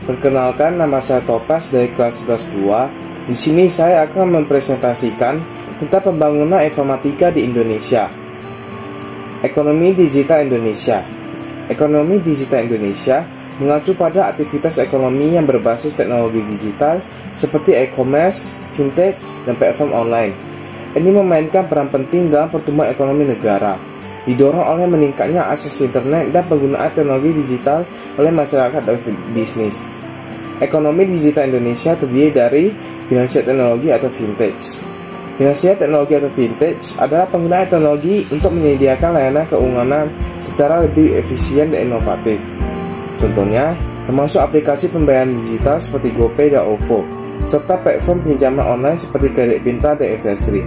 Perkenalkan, nama saya Topas dari kelas 11 2. Di sini saya akan mempresentasikan tentang pembangunan informatika di Indonesia. Ekonomi digital Indonesia. Ekonomi digital Indonesia mengacu pada aktivitas ekonomi yang berbasis teknologi digital seperti e-commerce, fintech, dan platform online. Ini memainkan peran penting dalam pertumbuhan ekonomi negara, didorong oleh meningkatnya akses internet dan penggunaan teknologi digital oleh masyarakat dan bisnis. Ekonomi digital Indonesia terdiri dari finansial teknologi atau fintech. Finansial teknologi atau fintech adalah penggunaan teknologi untuk menyediakan layanan keuangan secara lebih efisien dan inovatif. Contohnya, termasuk aplikasi pembayaran digital seperti GoPay dan OVO, serta platform pinjaman online seperti Kredit Pintar dan Investri.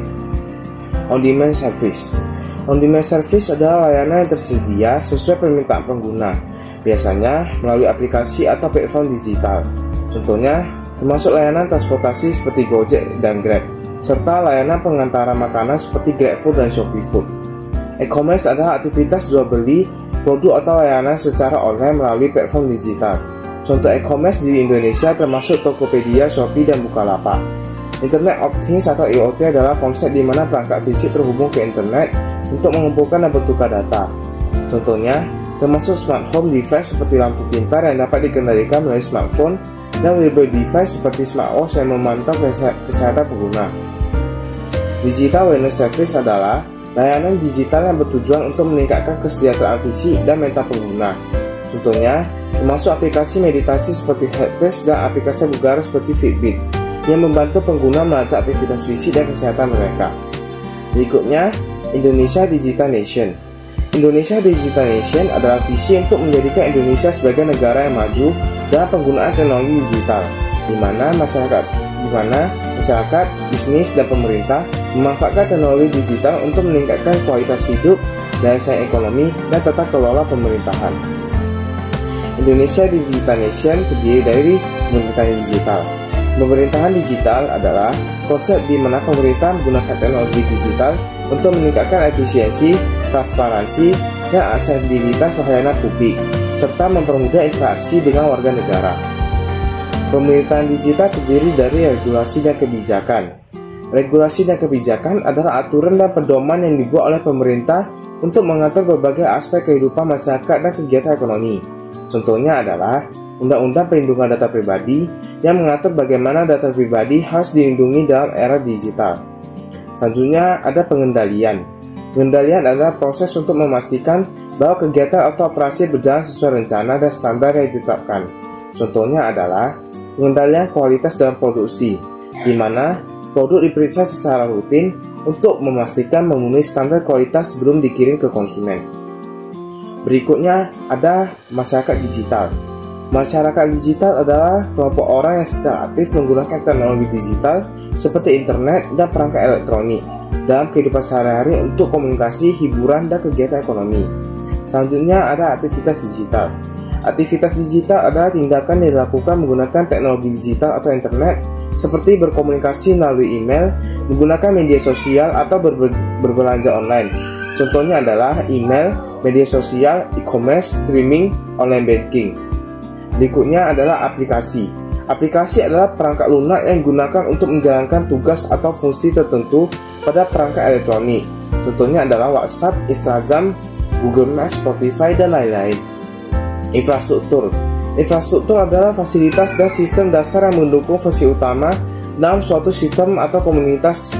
On-demand service. On-demand service adalah layanan yang tersedia sesuai permintaan pengguna, biasanya melalui aplikasi atau platform digital. Contohnya, termasuk layanan transportasi seperti Gojek dan Grab, serta layanan pengantaran makanan seperti GrabFood dan ShopeeFood. E-commerce adalah aktivitas jual beli produk atau layanan secara online melalui platform digital. Contoh e-commerce di Indonesia termasuk Tokopedia, Shopee, dan Bukalapak. Internet of Things atau IoT adalah konsep di mana perangkat fisik terhubung ke internet untuk mengumpulkan dan bertukar data. Contohnya, termasuk smart home device seperti lampu pintar yang dapat dikendalikan melalui smartphone dan wearable device seperti smartwatch yang memantau kesehatan pengguna. Digital wellness service adalah layanan digital yang bertujuan untuk meningkatkan kesejahteraan fisik dan mental pengguna. Contohnya, termasuk aplikasi meditasi seperti Headspace dan aplikasi bugar seperti Fitbit yang membantu pengguna melacak aktivitas fisik dan kesehatan mereka. Berikutnya, Indonesia Digital Nation. Indonesia Digital Nation adalah visi untuk menjadikan Indonesia sebagai negara yang maju dalam penggunaan teknologi digital, di mana masyarakat, bisnis, dan pemerintah memanfaatkan teknologi digital untuk meningkatkan kualitas hidup, daya saing ekonomi, dan tata kelola pemerintahan. Indonesia Digital Nation terdiri dari pemerintahan digital. Pemerintahan digital adalah konsep di mana pemerintah menggunakan teknologi digital untuk meningkatkan efisiensi, transparansi, dan aksesibilitas layanan publik, serta mempermudah interaksi dengan warga negara. Pemerintahan digital terdiri dari regulasi dan kebijakan. Regulasi dan kebijakan adalah aturan dan pedoman yang dibuat oleh pemerintah untuk mengatur berbagai aspek kehidupan masyarakat dan kegiatan ekonomi. Contohnya adalah Undang-Undang Perlindungan Data Pribadi yang mengatur bagaimana data pribadi harus dilindungi dalam era digital. Selanjutnya ada pengendalian. Pengendalian adalah proses untuk memastikan bahwa kegiatan atau operasi berjalan sesuai rencana dan standar yang ditetapkan. Contohnya adalah pengendalian kualitas dalam produksi, di mana produk diperiksa secara rutin untuk memastikan memenuhi standar kualitas sebelum dikirim ke konsumen. Berikutnya ada masyarakat digital. Masyarakat digital adalah kelompok orang yang secara aktif menggunakan teknologi digital seperti internet dan perangkat elektronik dalam kehidupan sehari-hari untuk komunikasi, hiburan, dan kegiatan ekonomi. Selanjutnya ada aktivitas digital. Aktivitas digital adalah tindakan yang dilakukan menggunakan teknologi digital atau internet seperti berkomunikasi melalui email, menggunakan media sosial, atau berbelanja online. Contohnya adalah email, media sosial, e-commerce, streaming, online banking. Berikutnya adalah aplikasi. Aplikasi adalah perangkat lunak yang digunakan untuk menjalankan tugas atau fungsi tertentu pada perangkat elektronik. Contohnya adalah WhatsApp, Instagram, Google Maps, Spotify, dan lain-lain. Infrastruktur. Infrastruktur adalah fasilitas dan sistem dasar yang mendukung fungsi utama dalam suatu sistem atau komunitas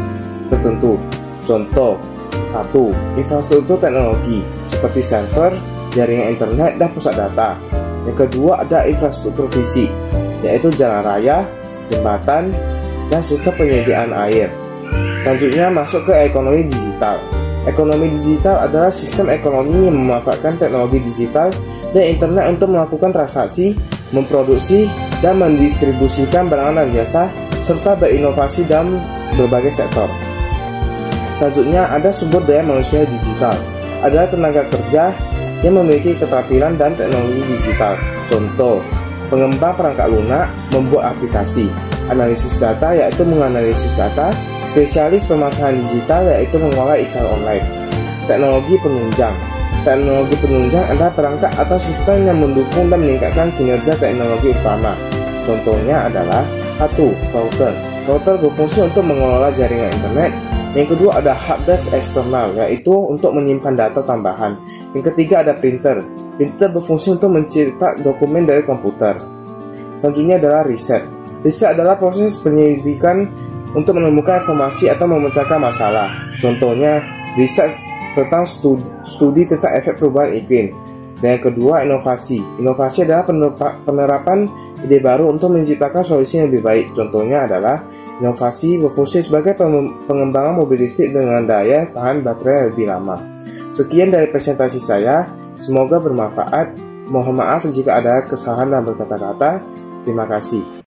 tertentu. Contoh 1. Infrastruktur teknologi seperti server, jaringan internet, dan pusat data. Yang kedua ada infrastruktur fisik, yaitu jalan raya, jembatan, dan sistem penyediaan air. Selanjutnya masuk ke ekonomi digital. Ekonomi digital adalah sistem ekonomi yang memanfaatkan teknologi digital dan internet untuk melakukan transaksi, memproduksi, dan mendistribusikan barang dan jasa, serta berinovasi dalam berbagai sektor. Selanjutnya ada sumber daya manusia digital, adalah tenaga kerja yang memiliki keterampilan dan teknologi digital. Contoh, pengembang perangkat lunak, membuat aplikasi, analisis data yaitu menganalisis data, spesialis pemasaran digital yaitu mengolah iklan online, teknologi penunjang, Teknologi penunjang adalah perangkat atau sistem yang mendukung dan meningkatkan kinerja teknologi utama. Contohnya adalah 1. Router. Router berfungsi untuk mengelola jaringan internet. Yang kedua ada hard drive eksternal, yaitu untuk menyimpan data tambahan. Yang ketiga ada printer. Printer berfungsi untuk mencetak dokumen dari komputer. Selanjutnya adalah riset. Riset adalah proses penyelidikan untuk menemukan informasi atau memecahkan masalah. Contohnya riset tentang studi tentang efek perubahan iklim. Dan yang kedua, inovasi. Inovasi adalah penerapan ide baru untuk menciptakan solusi yang lebih baik. Contohnya adalah inovasi berfungsi sebagai pengembangan mobil listrik dengan daya tahan baterai lebih lama. Sekian dari presentasi saya, semoga bermanfaat. Mohon maaf jika ada kesalahan dalam berkata-kata. Terima kasih.